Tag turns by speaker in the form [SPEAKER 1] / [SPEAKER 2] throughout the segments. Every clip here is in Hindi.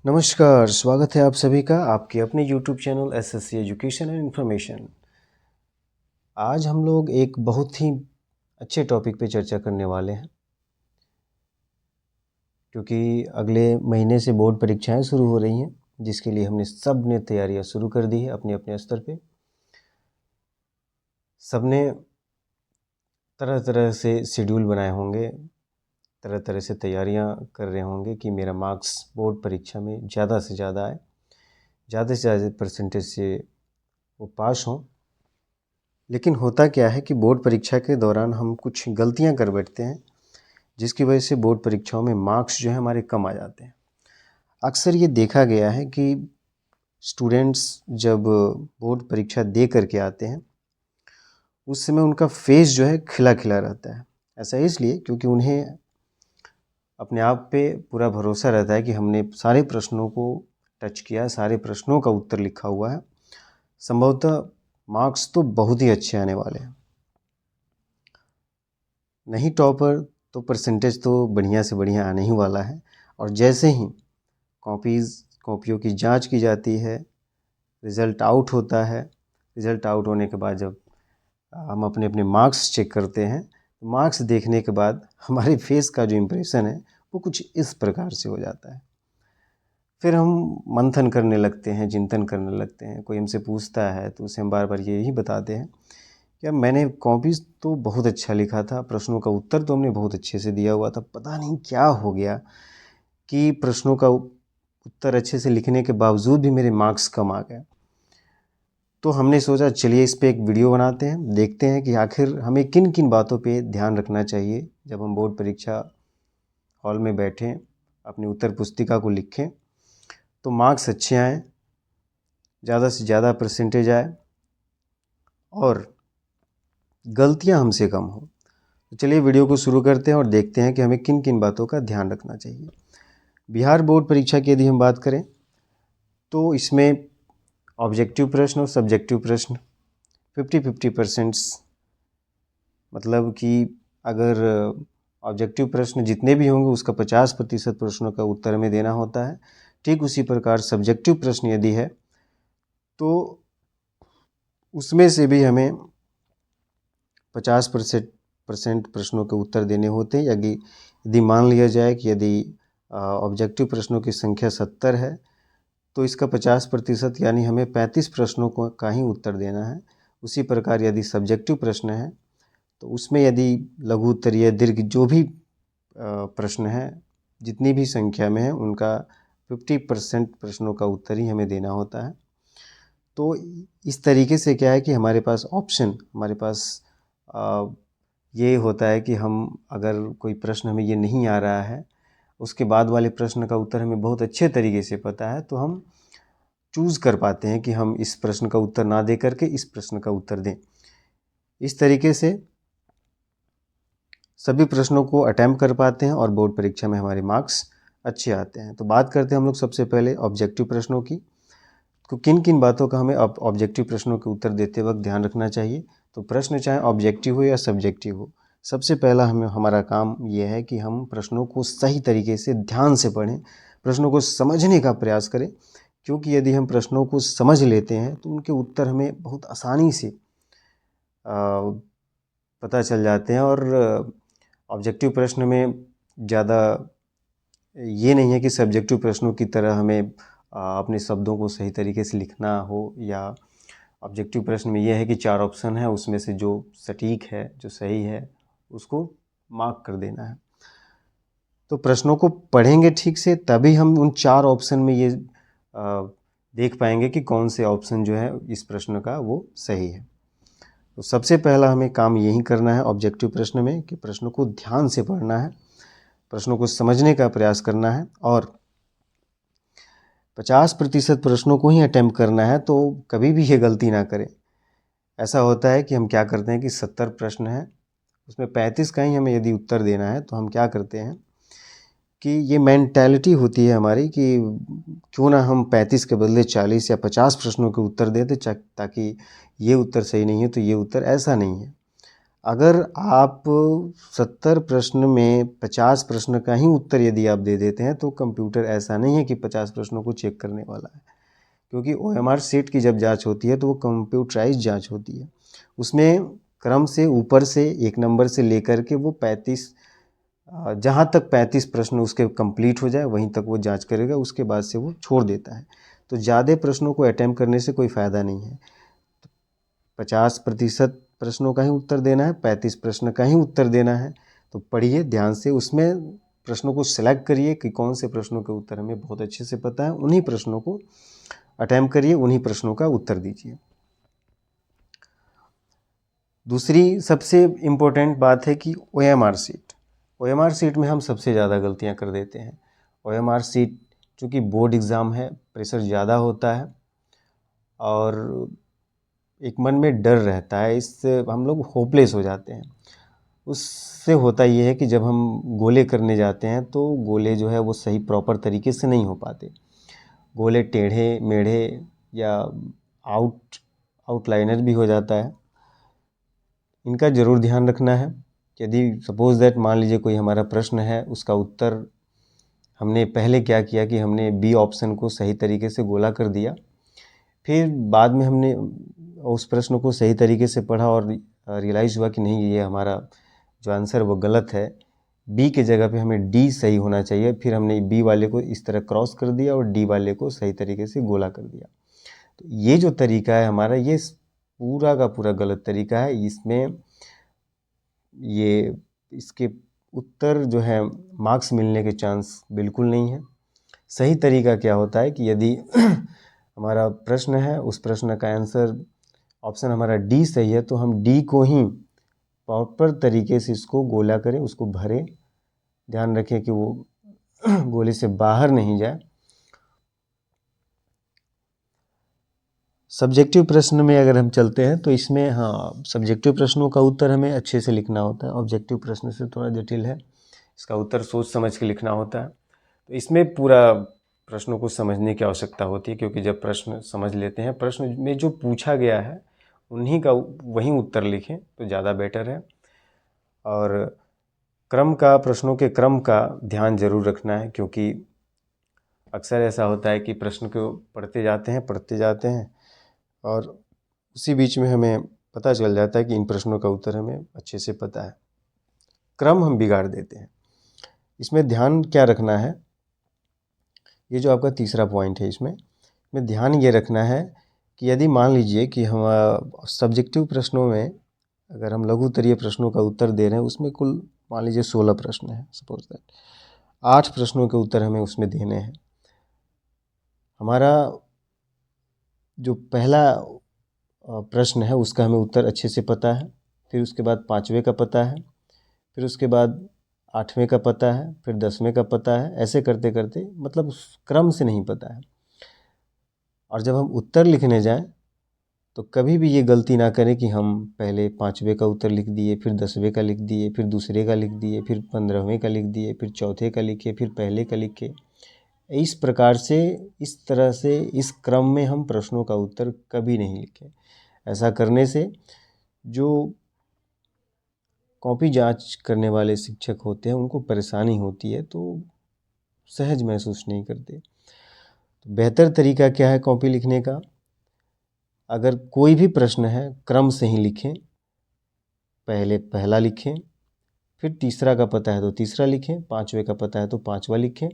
[SPEAKER 1] नमस्कार, स्वागत है आप सभी का आपके अपने YouTube channel SSC education and information. आज हम लोग एक बहुत ही अच्छे टॉपिक पे चर्चा करने वाले हैं, क्योंकि अगले महीने से बोर्ड परीक्षाएं शुरू हो रही हैं, जिसके लिए हमने सब ने तैयारियां शुरू कर दी है अपने अपने स्तर पे। सबने तरह तरह से शेड्यूल बनाए होंगे, तरह तरह से तैयारियां कर रहे होंगे कि मेरा मार्क्स बोर्ड परीक्षा में ज़्यादा से ज़्यादा आए, ज़्यादा से ज़्यादा परसेंटेज से वो पास हों। लेकिन होता क्या है कि बोर्ड परीक्षा के दौरान हम कुछ गलतियां कर बैठते हैं, जिसकी वजह से बोर्ड परीक्षाओं में मार्क्स जो है हमारे कम आ जाते हैं। अक्सर ये देखा गया है कि स्टूडेंट्स जब बोर्ड परीक्षा दे करके आते हैं, उस समय उनका फेस जो है खिला खिला रहता है। ऐसा इसलिए क्योंकि उन्हें अपने आप पे पूरा भरोसा रहता है कि हमने सारे प्रश्नों को टच किया, सारे प्रश्नों का उत्तर लिखा हुआ है, संभवतः मार्क्स तो बहुत ही अच्छे आने वाले हैं। नहीं टॉपर तो परसेंटेज तो बढ़िया से बढ़िया आने ही वाला है। और जैसे ही कॉपियों की जांच की जाती है, रिज़ल्ट आउट होता है, रिज़ल्ट आउट होने के बाद जब हम अपने अपने मार्क्स चेक करते हैं, तो मार्क्स देखने के बाद हमारे फेस का जो इम्प्रेशन है वो कुछ इस प्रकार से हो जाता है। फिर हम मंथन करने लगते हैं, चिंतन करने लगते हैं। कोई हमसे पूछता है तो उसे हम बार बार यही बताते हैं कि मैंने कॉपीज़ तो बहुत अच्छा लिखा था, प्रश्नों का उत्तर तो हमने बहुत अच्छे से दिया हुआ था, पता नहीं क्या हो गया कि प्रश्नों का उत्तर अच्छे से लिखने के बावजूद भी मेरे मार्क्स कम आ गए। तो हमने सोचा चलिए इस पे एक वीडियो बनाते हैं, देखते हैं कि आखिर हमें किन किन बातों पे ध्यान रखना चाहिए जब हम बोर्ड परीक्षा हॉल में बैठें, अपनी उत्तर पुस्तिका को लिखें तो मार्क्स अच्छे आएँ, ज़्यादा से ज़्यादा परसेंटेज आए और गलतियां हमसे कम हो। तो चलिए वीडियो को शुरू करते हैं और देखते हैं कि हमें किन किन बातों का ध्यान रखना चाहिए। बिहार बोर्ड परीक्षा की यदि हम बात करें तो इसमें ऑब्जेक्टिव प्रश्न और सब्जेक्टिव प्रश्न 50-50%, मतलब कि अगर ऑब्जेक्टिव प्रश्न जितने भी होंगे उसका 50% प्रश्नों का उत्तर हमें देना होता है। ठीक उसी प्रकार सब्जेक्टिव प्रश्न यदि है तो उसमें से भी हमें 50% प्रश्नों के उत्तर देने होते हैं। यदि मान लिया जाए कि यदि ऑब्जेक्टिव प्रश्नों की संख्या 70 है तो इसका 50% यानी हमें 35 प्रश्नों का ही उत्तर देना है। उसी प्रकार यदि सब्जेक्टिव प्रश्न है तो उसमें यदि लघु उत्तरीय दीर्घ जो भी प्रश्न है, जितनी भी संख्या में है, उनका 50% प्रश्नों का उत्तर ही हमें देना होता है। तो इस तरीके से क्या है कि हमारे पास ये होता है कि हम अगर कोई प्रश्न हमें ये नहीं आ रहा है, उसके बाद वाले प्रश्न का उत्तर हमें बहुत अच्छे तरीके से पता है, तो हम चूज़ कर पाते हैं कि हम इस प्रश्न का उत्तर ना दे करके इस प्रश्न का उत्तर दें। इस तरीके से सभी प्रश्नों को अटेम्प्ट कर पाते हैं और बोर्ड परीक्षा में हमारे मार्क्स अच्छे आते हैं। तो बात करते हैं हम लोग सबसे पहले ऑब्जेक्टिव प्रश्नों की। तो किन किन बातों का हमें ऑब्जेक्टिव प्रश्नों के उत्तर देते वक्त ध्यान रखना चाहिए। तो प्रश्न चाहे ऑब्जेक्टिव हो या सब्जेक्टिव हो, सबसे पहला हमारा काम ये है कि हम प्रश्नों को सही तरीके से ध्यान से पढ़ें, प्रश्नों को समझने का प्रयास करें। क्योंकि यदि हम प्रश्नों को समझ लेते हैं तो उनके उत्तर हमें बहुत आसानी से पता चल जाते हैं। और ऑब्जेक्टिव प्रश्न में ज़्यादा ये नहीं है कि सब्जेक्टिव प्रश्नों की तरह हमें अपने शब्दों को सही तरीके से लिखना हो, या ऑब्जेक्टिव प्रश्न में यह है कि 4 ऑप्शन है, उसमें से जो सटीक है, जो सही है, उसको मार्क कर देना है। तो प्रश्नों को पढ़ेंगे ठीक से तभी हम उन 4 ऑप्शन में ये देख पाएंगे कि कौन से ऑप्शन जो है इस प्रश्न का वो सही है। तो सबसे पहला हमें काम यही करना है ऑब्जेक्टिव प्रश्न में कि प्रश्नों को ध्यान से पढ़ना है, प्रश्नों को समझने का प्रयास करना है और 50% प्रश्नों को ही अटेम्प्ट करना है। तो कभी भी ये गलती ना करें। ऐसा होता है कि हम क्या करते हैं कि 70 प्रश्न हैं, उसमें 35 का ही हमें यदि उत्तर देना है तो हम क्या करते हैं कि ये मेंटालिटी होती है हमारी कि क्यों ना हम 35 के बदले 40 या 50 प्रश्नों के उत्तर दें, ताकि ये उत्तर सही नहीं है तो ये उत्तर। ऐसा नहीं है। अगर आप 70 प्रश्न में 50 प्रश्न का ही उत्तर यदि आप दे देते हैं तो कंप्यूटर ऐसा नहीं है कि 50 प्रश्नों को चेक करने वाला है, क्योंकि OMR शीट की जब जांच होती है तो वो कंप्यूटराइज जांच होती है। उसमें क्रम से ऊपर से 1 नंबर से लेकर के वो 35 जहाँ तक 35 प्रश्न उसके कंप्लीट हो जाए वहीं तक वो जांच करेगा, उसके बाद से वो छोड़ देता है। तो ज़्यादा प्रश्नों को अटेम्प्ट करने से कोई फ़ायदा नहीं है। 50% प्रश्नों का ही उत्तर देना है, 35 प्रश्न का ही उत्तर देना है। तो पढ़िए ध्यान से, उसमें प्रश्नों को सिलेक्ट करिए कि कौन से प्रश्नों के उत्तर हमें बहुत अच्छे से पता है, उन्हीं प्रश्नों को अटेम्प्ट करिए, उन्हीं प्रश्नों का उत्तर दीजिए। दूसरी सबसे इम्पोर्टेंट बात है कि OMR शीट में हम सबसे ज़्यादा गलतियां कर देते हैं। OMR शीट चूँकि बोर्ड एग्ज़ाम है, प्रेशर ज़्यादा होता है और एक मन में डर रहता है, इससे हम लोग होपलेस हो जाते हैं। उससे होता ये है कि जब हम गोले करने जाते हैं तो गोले जो है वो सही प्रॉपर तरीके से नहीं हो पाते। गोले टेढ़े मेढ़े या आउटलाइनर भी हो जाता है। इनका ज़रूर ध्यान रखना है। यदि सपोज़ दैट मान लीजिए कोई हमारा प्रश्न है, उसका उत्तर हमने पहले क्या किया कि हमने बी ऑप्शन को सही तरीके से गोला कर दिया, फिर बाद में हमने उस प्रश्न को सही तरीके से पढ़ा और रियलाइज़ हुआ कि नहीं, ये हमारा जो आंसर वो गलत है, बी के जगह पे हमें डी सही होना चाहिए। फिर हमने बी वाले को इस तरह क्रॉस कर दिया और डी वाले को सही तरीके से गोला कर दिया। तो ये जो तरीका है हमारा, ये पूरा का पूरा गलत तरीका है। इसमें इसके उत्तर जो है मार्क्स मिलने के चांस बिल्कुल नहीं है। सही तरीका क्या होता है कि यदि हमारा प्रश्न है, उस प्रश्न का आंसर ऑप्शन हमारा डी सही है, तो हम डी को ही प्रॉपर तरीके से इसको गोला करें, उसको भरें। ध्यान रखें कि वो गोले से बाहर नहीं जाए। सब्जेक्टिव प्रश्न में अगर हम चलते हैं तो इसमें सब्जेक्टिव प्रश्नों का उत्तर हमें अच्छे से लिखना होता है। ऑब्जेक्टिव प्रश्न से थोड़ा जटिल है, इसका उत्तर सोच समझ के लिखना होता है। तो इसमें पूरा प्रश्नों को समझने की आवश्यकता होती है, क्योंकि जब प्रश्न समझ लेते हैं, प्रश्न में जो पूछा गया है उन्हीं का वहीं उत्तर लिखें तो ज़्यादा बेटर है। और प्रश्नों के क्रम का ध्यान जरूर रखना है, क्योंकि अक्सर ऐसा होता है कि प्रश्न को पढ़ते जाते हैं और उसी बीच में हमें पता चल जाता है कि इन प्रश्नों का उत्तर हमें अच्छे से पता है, क्रम हम बिगाड़ देते हैं। इसमें ध्यान क्या रखना है, ये जो आपका तीसरा पॉइंट है, इसमें ध्यान ये रखना है कि यदि मान लीजिए कि हम सब्जेक्टिव प्रश्नों में अगर हम लघुत्तरीय प्रश्नों का उत्तर दे रहे हैं, उसमें कुल मान लीजिए 16 प्रश्न हैं, सपोज दैट 8 प्रश्नों के उत्तर हमें उसमें देने हैं। हमारा जो पहला प्रश्न है उसका हमें उत्तर अच्छे से पता है, फिर उसके बाद 5वें का पता है, फिर उसके बाद 8वें का पता है, फिर 10वें का पता है। ऐसे करते करते मतलब उस क्रम से नहीं पता है। और जब हम उत्तर लिखने जाएं तो कभी भी ये गलती ना करें कि हम पहले 5वें का उत्तर लिख दिए, फिर 10वें का लिख दिए, फिर दूसरे का लिख दिए, फिर 15वें का लिख दिए, फिर चौथे का लिखे, फिर पहले का लिखे। इस प्रकार से, इस तरह से, इस क्रम में हम प्रश्नों का उत्तर कभी नहीं लिखें। ऐसा करने से जो कॉपी जांच करने वाले शिक्षक होते हैं उनको परेशानी होती है, तो सहज महसूस नहीं करते। तो बेहतर तरीका क्या है कॉपी लिखने का, अगर कोई भी प्रश्न है क्रम से ही लिखें। पहले पहला लिखें, फिर तीसरा का पता है तो तीसरा लिखें, 5वें का पता है तो 5वां लिखें,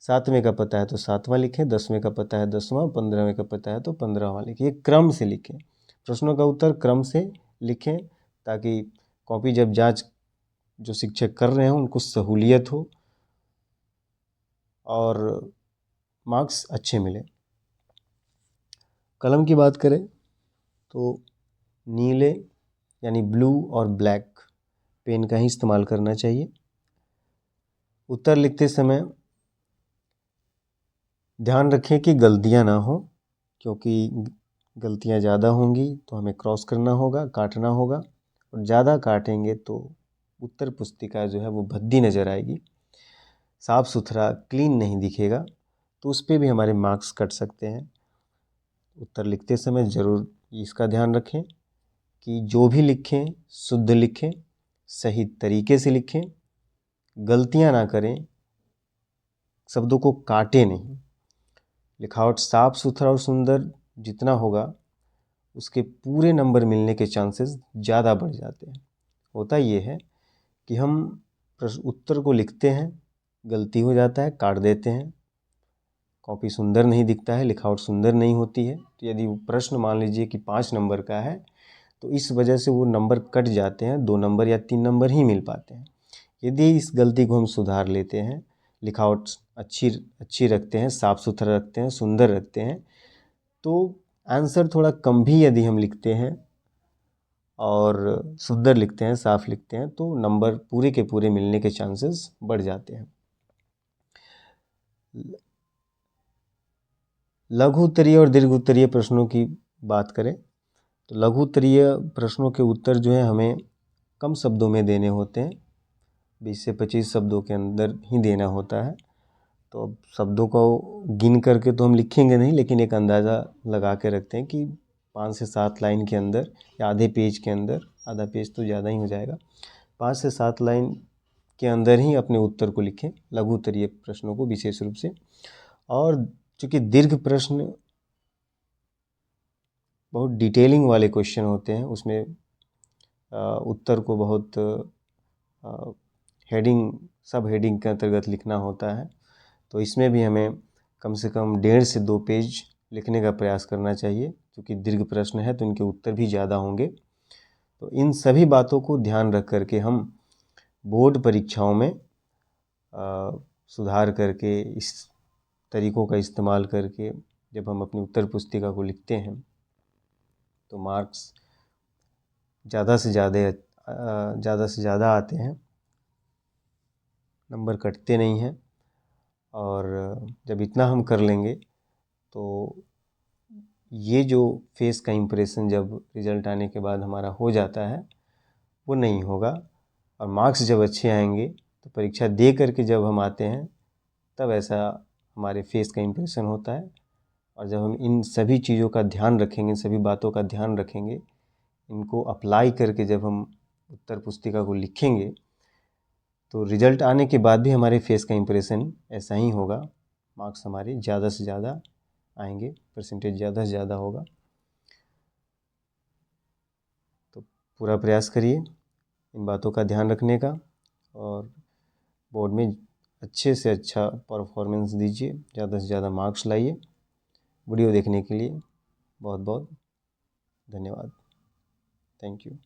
[SPEAKER 1] 7वें का पता है तो 7वां लिखें, 10वें का पता है 10वां, 15वें का पता है तो 15वां लिखें। ये क्रम से लिखें, प्रश्नों का उत्तर क्रम से लिखें, ताकि कॉपी जब जांच जो शिक्षक कर रहे हैं उनको सहूलियत हो और मार्क्स अच्छे मिले। कलम की बात करें तो नीले यानी ब्लू और ब्लैक पेन का ही इस्तेमाल करना चाहिए। उत्तर लिखते समय ध्यान रखें कि गलतियां ना हो, क्योंकि गलतियां ज़्यादा होंगी तो हमें क्रॉस करना होगा, काटना होगा, और ज़्यादा काटेंगे तो उत्तर पुस्तिका जो है वो भद्दी नज़र आएगी, साफ़ सुथरा क्लीन नहीं दिखेगा, तो उस पर भी हमारे मार्क्स कट सकते हैं। उत्तर लिखते समय ज़रूर इसका ध्यान रखें। कि जो भी लिखें शुद्ध लिखें, सही तरीके से लिखें, गलतियां ना करें, शब्दों को काटे नहीं। लिखावट साफ सुथरा और सुंदर जितना होगा उसके पूरे नंबर मिलने के चांसेस ज़्यादा बढ़ जाते हैं। होता ये है कि हम उत्तर को लिखते हैं, गलती हो जाता है, काट देते हैं, कॉपी सुंदर नहीं दिखता है, लिखावट सुंदर नहीं होती है। तो यदि प्रश्न मान लीजिए कि 5 नंबर का है तो इस वजह से वो नंबर कट जाते हैं, 2 नंबर या 3 नंबर ही मिल पाते हैं। यदि इस गलती को हम सुधार लेते हैं, लिखावट अच्छी रखते हैं, साफ़ सुथरा रखते हैं, सुंदर रखते हैं, तो आंसर थोड़ा कम भी यदि हम लिखते हैं और सुंदर लिखते हैं, साफ लिखते हैं, तो नंबर पूरे के पूरे मिलने के चांसेस बढ़ जाते हैं। लघु उत्तरीय और दीर्घ उत्तरीय प्रश्नों की बात करें तो लघु उत्तरीय प्रश्नों के उत्तर जो है हमें कम शब्दों में देने होते हैं, 20 से 25 शब्दों के अंदर ही देना होता है। तो अब शब्दों को गिन करके तो हम लिखेंगे नहीं, लेकिन एक अंदाज़ा लगा के रखते हैं कि 5 से 7 लाइन के अंदर या आधे पेज के अंदर, आधा पेज तो ज़्यादा ही हो जाएगा, 5 से 7 लाइन के अंदर ही अपने उत्तर को लिखें, लघु उत्तरीय प्रश्नों को विशेष रूप से। और चूँकि दीर्घ प्रश्न बहुत डिटेलिंग वाले क्वेश्चन होते हैं, उसमें उत्तर को बहुत सब हेडिंग के अंतर्गत लिखना होता है। तो इसमें भी हमें कम से कम 1.5 से 2 पेज लिखने का प्रयास करना चाहिए, क्योंकि दीर्घ प्रश्न है तो इनके उत्तर भी ज़्यादा होंगे। तो इन सभी बातों को ध्यान रख करके हम बोर्ड परीक्षाओं में सुधार करके, इस तरीक़ों का इस्तेमाल करके जब हम अपनी उत्तर पुस्तिका को लिखते हैं तो मार्क्स ज़्यादा से ज़्यादा आते हैं, नंबर कटते नहीं हैं। और जब इतना हम कर लेंगे तो ये जो फेस का इम्प्रेशन जब रिज़ल्ट आने के बाद हमारा हो जाता है वो नहीं होगा। और मार्क्स जब अच्छे आएंगे तो परीक्षा दे करके जब हम आते हैं तब ऐसा हमारे फेस का इम्प्रेशन होता है। और जब हम इन सभी चीज़ों का ध्यान रखेंगे, सभी बातों का ध्यान रखेंगे, इनको अप्लाई करके जब हम उत्तर पुस्तिका को लिखेंगे तो रिज़ल्ट आने के बाद भी हमारे फेस का इम्प्रेशन ऐसा ही होगा, मार्क्स हमारे ज़्यादा से ज़्यादा आएंगे, परसेंटेज ज़्यादा से ज़्यादा होगा। तो पूरा प्रयास करिए इन बातों का ध्यान रखने का और बोर्ड में अच्छे से अच्छा परफॉर्मेंस दीजिए, ज़्यादा से ज़्यादा मार्क्स लाइए। वीडियो देखने के लिए बहुत बहुत धन्यवाद। Thank you.